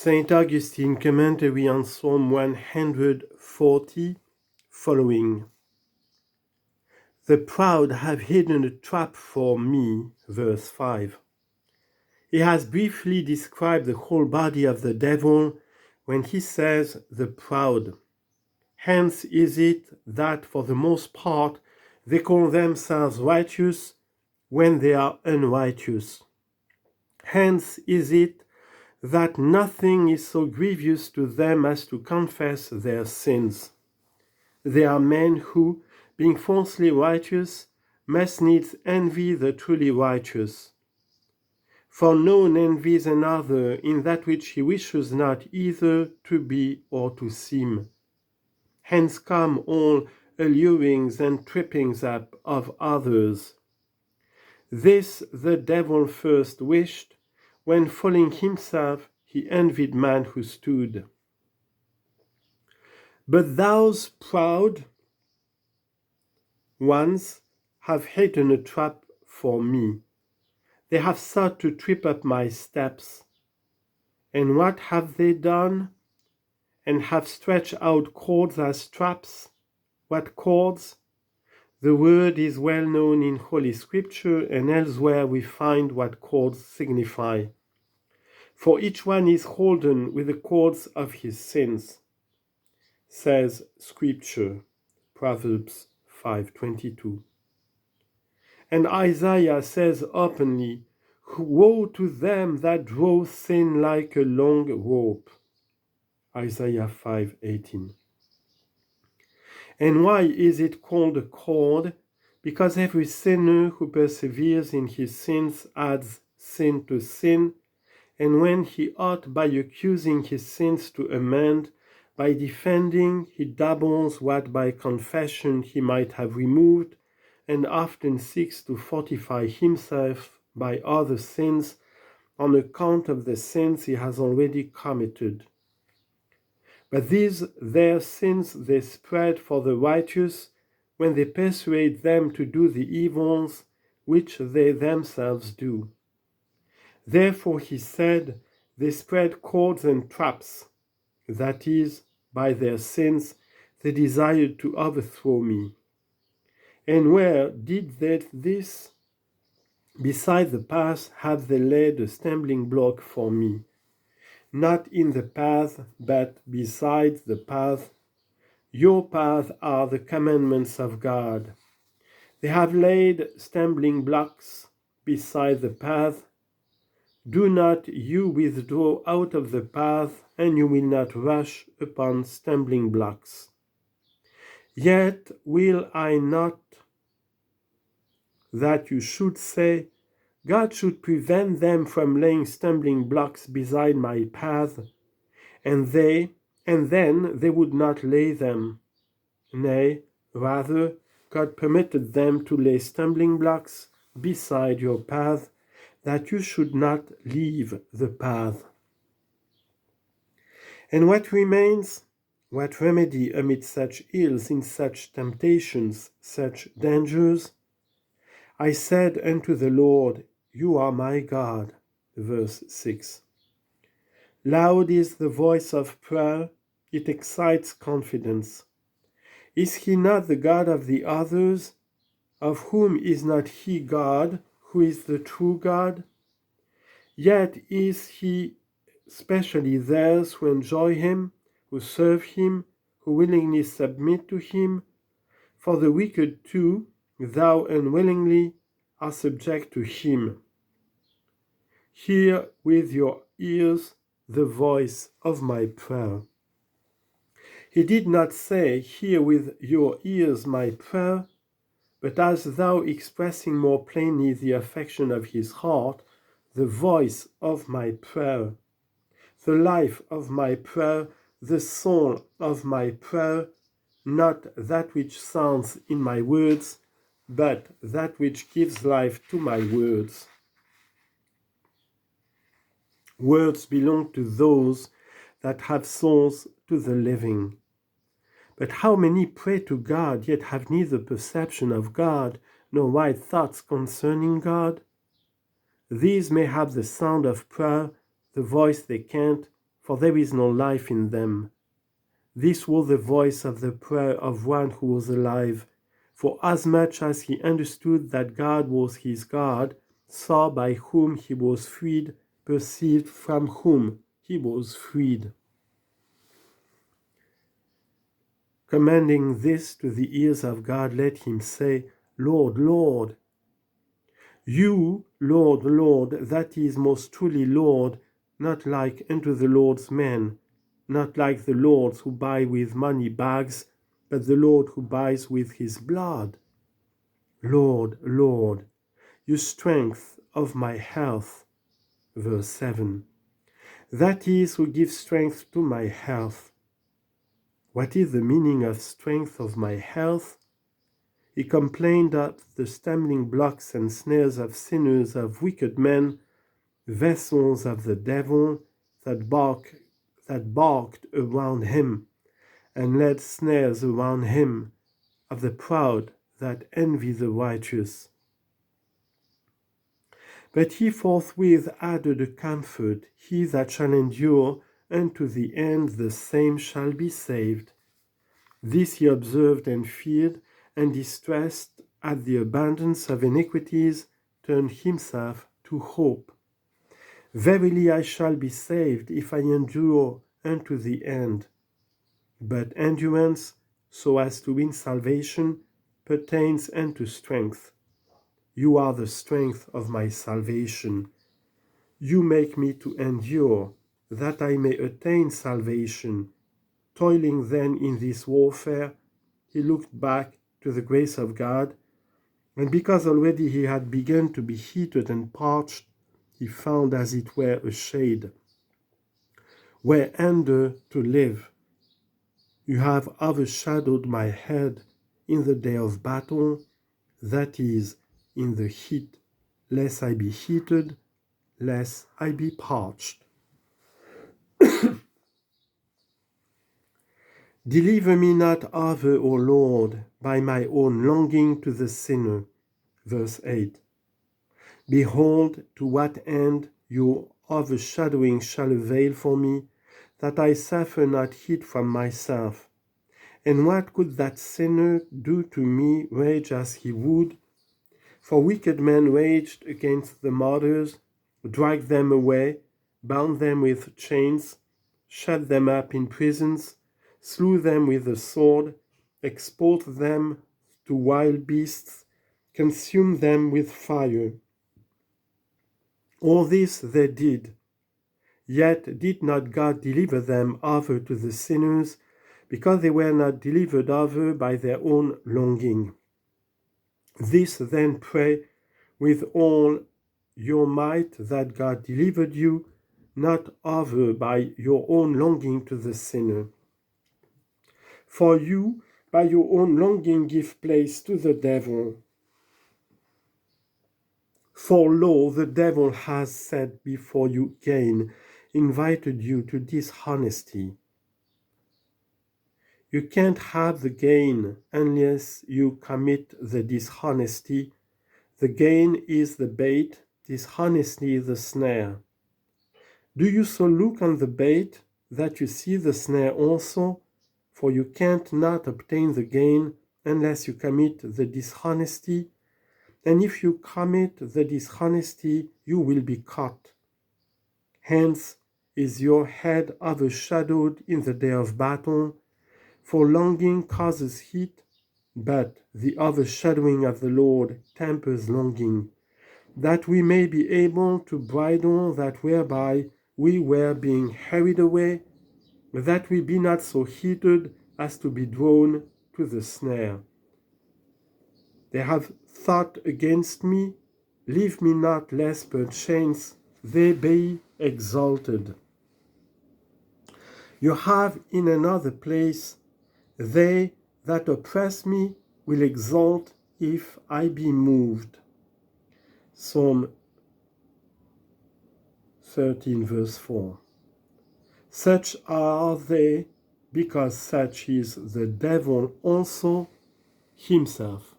Saint Augustine commentary on Psalm 140 following. The proud have hidden a trap for me, verse 5. He has briefly described the whole body of the devil when he says the proud. Hence is it that for the most part they call themselves righteous when they are unrighteous. Hence is it that nothing is so grievous to them as to confess their sins. They are men who, being falsely righteous, must needs envy the truly righteous. For none envies another in that which he wishes not either to be or to seem. Hence come all allurings and trippings up of others. This the devil first wished, when falling himself he envied man who stood. But those proud ones have hidden a trap for me. They have sought to trip up my steps. And what have they done? And have stretched out cords as traps. What cords? The word is well known in Holy Scripture, and elsewhere we find what cords signify. For each one is holden with the cords of his sins, says Scripture, Proverbs 5:22. And Isaiah says openly, woe to them that draw sin like a long rope, Isaiah 5:18. And why is it called a cord? Because every sinner who perseveres in his sins adds sin to sin, and when he ought by accusing his sins to amend, by defending he doubles what by confession he might have removed, and often seeks to fortify himself by other sins on account of the sins he has already committed. But these their sins they spread for the righteous when they persuade them to do the evils which they themselves do. Therefore he said, they spread cords and traps, that is, by their sins they desired to overthrow me. And where did they this? Beside the path have they laid a stumbling block for me. Not in the path, but beside the path. Your path are the commandments of God. They have laid stumbling blocks beside the path. Do not you withdraw out of the path, and you will not rush upon stumbling blocks. Yet will I not that you should say, God should prevent them from laying stumbling blocks beside my path, and then they would not lay them. Nay, rather, God permitted them to lay stumbling blocks beside your path, that you should not leave the path. And what remains? What remedy amid such ills, in such temptations, such dangers? I said unto the Lord, you are my God. Verse 6. Loud is the voice of prayer, it excites confidence. Is he not the God of the others? Of whom is not he God, who is the true God? Yet is he specially theirs who enjoy him, who serve him, who willingly submit to him. For the wicked too, thou unwillingly are subject to him. Hear with your ears the voice of my prayer. He did not say, hear with your ears my prayer, but as though expressing more plainly the affection of his heart, the voice of my prayer, the life of my prayer, the soul of my prayer, not that which sounds in my words, but that which gives life to my words. Words belong to those that have souls to the living. But how many pray to God, yet have neither perception of God, nor right thoughts concerning God? These may have the sound of prayer, the voice they can't, for there is no life in them. This was the voice of the prayer of one who was alive, for as much as he understood that God was his God, saw by whom he was freed, perceived from whom he was freed. Commanding this to the ears of God, let him say, Lord, Lord. You, Lord, Lord, that is most truly Lord, not like unto the Lord's men, not like the lords who buy with money bags, but the Lord who buys with his blood. Lord, Lord, you strength of my health. Verse 7. That is who gives strength to my health. What is the meaning of strength of my health? He complained of the stumbling blocks and snares of sinners, of wicked men, vessels of the devil that barked around him, and laid snares around him, of the proud that envy the righteous. But he forthwith added a comfort, he that shall endure unto the end, the same shall be saved. This he observed and feared, and distressed at the abundance of iniquities, turned himself to hope. Verily I shall be saved if I endure unto the end. But endurance, so as to win salvation, pertains unto strength. You are the strength of my salvation. You make me to endure, that I may attain salvation. Toiling then in this warfare, he looked back to the grace of God, and because already he had begun to be heated and parched, he found as it were a shade, whereunder to live. You have overshadowed my head in the day of battle, that is, in the heat, lest I be heated, lest I be parched. Deliver me not over, O Lord, by my own longing to the sinner. Verse 8. Behold, to what end your overshadowing shall avail for me, that I suffer not heat from myself. And what could that sinner do to me, rage as he would? For wicked men raged against the martyrs, dragged them away, bound them with chains, shut them up in prisons, slew them with the sword, exposed them to wild beasts, consumed them with fire. All this they did, yet did not God deliver them over to the sinners, because they were not delivered over by their own longing. This then pray with all your might, that God delivered you, not over by your own longing to the sinner. For you, by your own longing, give place to the devil. For lo, the devil has set before you gain, invited you to dishonesty. You can't have the gain unless you commit the dishonesty. The gain is the bait, dishonesty is the snare. Do you so look on the bait that you see the snare also? For you can't not obtain the gain unless you commit the dishonesty. And if you commit the dishonesty, you will be caught. Hence is your head overshadowed in the day of battle, for longing causes heat, but the overshadowing of the Lord tempers longing, that we may be able to bridle that whereby we were being hurried away, that we be not so heated as to be drawn to the snare. They have thought against me, leave me not, lest perchance they be exalted. You have in another place, they that oppress me will exalt if I be moved. Psalm 13 verse 4. Such are they, because such is the devil also himself.